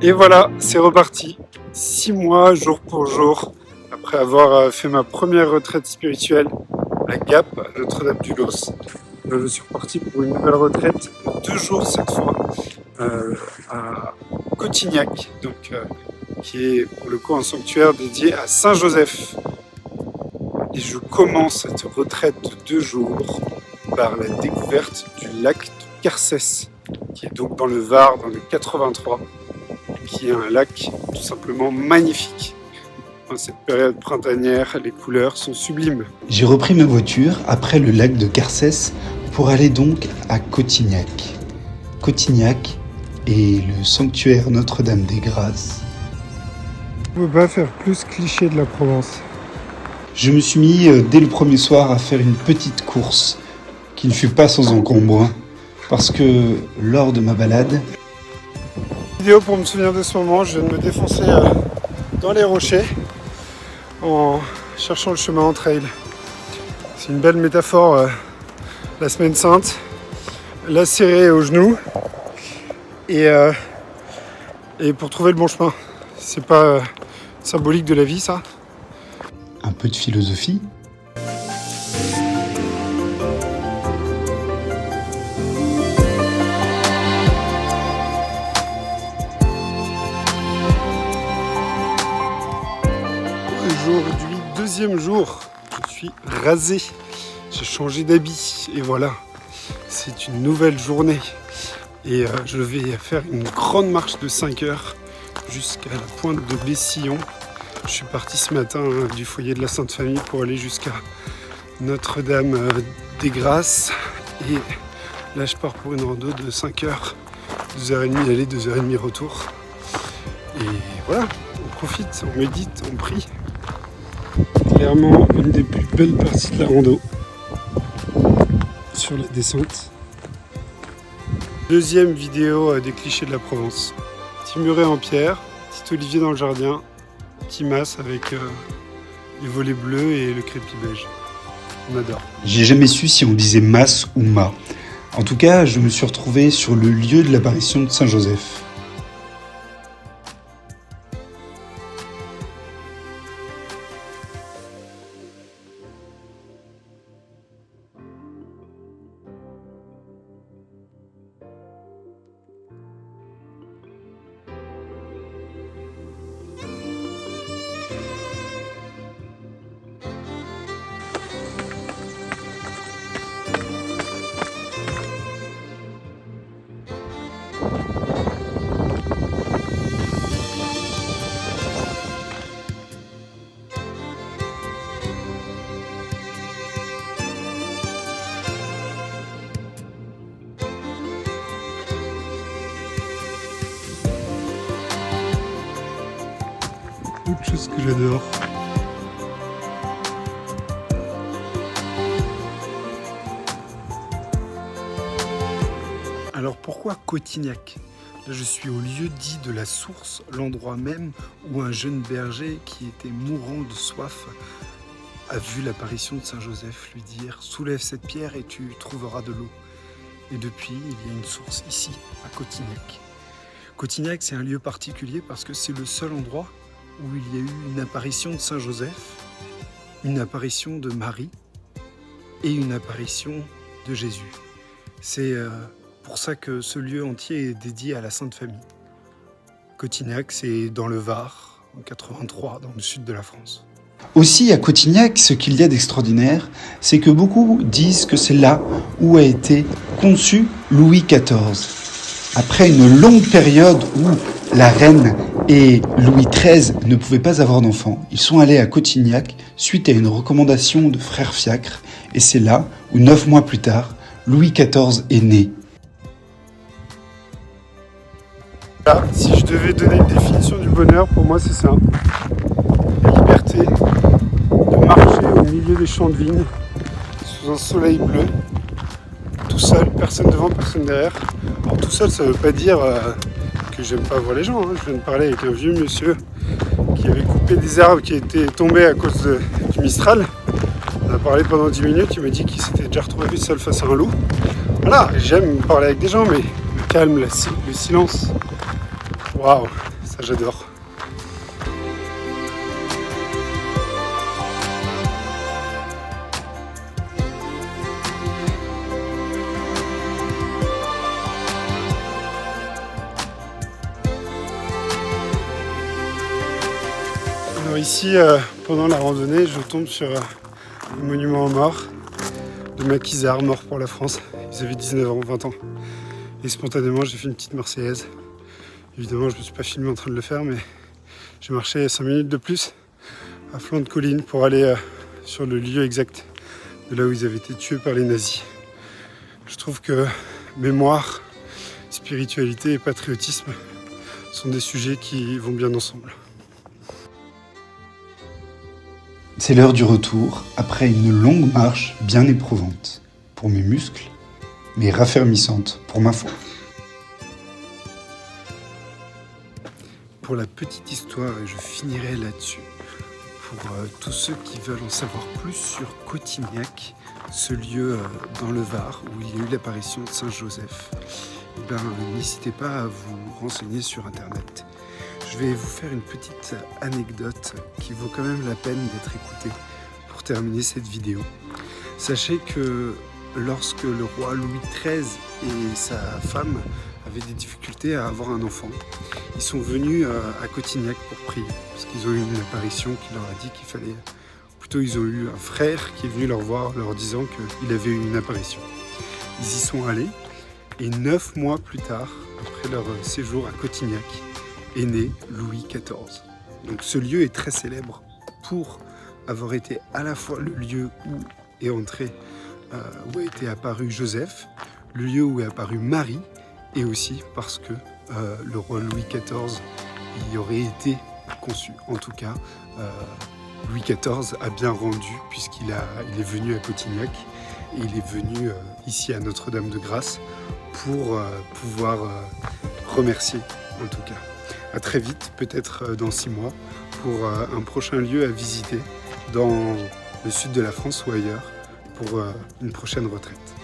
Et voilà, c'est reparti. 6 mois, jour pour jour, après avoir fait ma première retraite spirituelle à Gap, à Notre-Dame-du-Los. Je suis reparti pour une nouvelle retraite de 2 jours cette fois, à Cotignac, donc, qui est pour le coup un sanctuaire dédié à Saint-Joseph. Et je commence cette retraite de 2 jours par la découverte du lac de Carcès, qui est donc dans le Var, dans le 83, qui est un lac tout simplement magnifique. Dans cette période printanière, les couleurs sont sublimes. J'ai repris ma voiture après le lac de Carcès pour aller donc à Cotignac. Cotignac est le sanctuaire Notre-Dame-des-Grâces. On ne peut pas faire plus cliché de la Provence. Je me suis mis dès le premier soir à faire une petite course qui ne fut pas sans encombre, parce que lors de ma balade, Vidéo pour me souvenir de ce moment, je viens de me défoncer dans les rochers en cherchant le chemin en trail. C'est une belle métaphore, la semaine sainte, lacéré au genou et pour trouver le bon chemin. C'est pas symbolique de la vie, ça? un peu de philosophie. Aujourd'hui, deuxième jour, je suis rasé, j'ai changé d'habit et voilà, c'est une nouvelle journée et je vais faire une grande marche de 5 heures jusqu'à la pointe de Bessillon. Je suis parti ce matin du foyer de la Sainte Famille pour aller jusqu'à Notre-Dame-des-Grâces et là je pars pour une rando de 5 heures, 2h30 aller, 2h30 retour et voilà, on profite, on médite, on prie. Clairement une des plus belles parties de la rando sur la descente. Deuxième vidéo des clichés de la Provence. Petit muret en pierre, petit olivier dans le jardin, petit mas avec les volets bleus et le crépi beige. On adore. J'ai jamais su si on disait mas ou ma. En tout cas, je me suis retrouvé sur le lieu de l'apparition de Saint-Joseph. Autre chose que j'adore. Alors pourquoi Cotignac? Là, je suis au lieu dit de la source, l'endroit même où un jeune berger qui était mourant de soif a vu l'apparition de Saint-Joseph lui dire « Soulève cette pierre et tu trouveras de l'eau ». Et depuis, il y a une source ici, à Cotignac. Cotignac, c'est un lieu particulier parce que c'est le seul endroit où il y a eu une apparition de Saint-Joseph, une apparition de Marie et une apparition de Jésus. C'est pour ça que ce lieu entier est dédié à la Sainte Famille. Cotignac, c'est dans le Var, en 83, dans le sud de la France. Aussi, à Cotignac, ce qu'il y a d'extraordinaire, c'est que beaucoup disent que c'est là où a été conçu Louis XIV. Après une longue période où la reine et Louis XIII ne pouvaient pas avoir d'enfants, ils sont allés à Cotignac suite à une recommandation de frère Fiacre, et c'est là où 9 mois plus tard, Louis XIV est né. Là, si je devais donner une définition du bonheur, pour moi c'est ça. La liberté de marcher au milieu des champs de vignes, sous un soleil bleu, tout seul, personne devant, personne derrière. Alors tout seul, ça veut pas dire que j'aime pas voir les gens, hein. Je viens de parler avec un vieux monsieur qui avait coupé des arbres qui étaient tombés à cause du Mistral. On a parlé pendant 10 minutes, il m'a dit qu'il s'était déjà retrouvé seul face à un loup. Voilà, j'aime parler avec des gens, mais le calme, le silence, waouh, Ça j'adore. Alors ici, pendant la randonnée, je tombe sur un monument aux morts de Maquisards, mort pour la France. Ils avaient 19 ans, 20 ans. Et spontanément, j'ai fait une petite Marseillaise. Évidemment, je ne me suis pas filmé en train de le faire, mais j'ai marché 5 minutes de plus à flanc de colline pour aller sur le lieu exact de là où ils avaient été tués par les nazis. Je trouve que mémoire, spiritualité et patriotisme sont des sujets qui vont bien ensemble. C'est l'heure du retour, après une longue marche bien éprouvante pour mes muscles, mais raffermissante pour ma foi. Pour la petite histoire, et je finirai là-dessus, pour tous ceux qui veulent en savoir plus sur Cotignac, ce lieu dans le Var où il y a eu l'apparition de Saint Joseph, n'hésitez pas à vous renseigner sur internet. Je vais vous faire une petite anecdote qui vaut quand même la peine d'être écoutée pour terminer cette vidéo. Sachez que lorsque le roi Louis XIII et sa femme avaient des difficultés à avoir un enfant, ils sont venus à Cotignac pour prier, parce qu'ils ont eu une apparition qui leur a dit qu'il fallait... Plutôt, ils ont eu un frère qui est venu leur voir, leur disant qu'il avait eu une apparition. Ils y sont allés, et 9 mois plus tard, après leur séjour à Cotignac, est né Louis XIV. Donc ce lieu est très célèbre pour avoir été à la fois le lieu où est entré, où a été apparu Joseph, le lieu où est apparue Marie, et aussi parce que le roi Louis XIV y aurait été conçu. En tout cas, Louis XIV a bien rendu puisqu'il est venu à Cotignac et il est venu ici à Notre-Dame-de-Grâce pour pouvoir remercier en tout cas. À très vite, peut-être dans 6 mois, pour un prochain lieu à visiter dans le sud de la France ou ailleurs pour une prochaine retraite.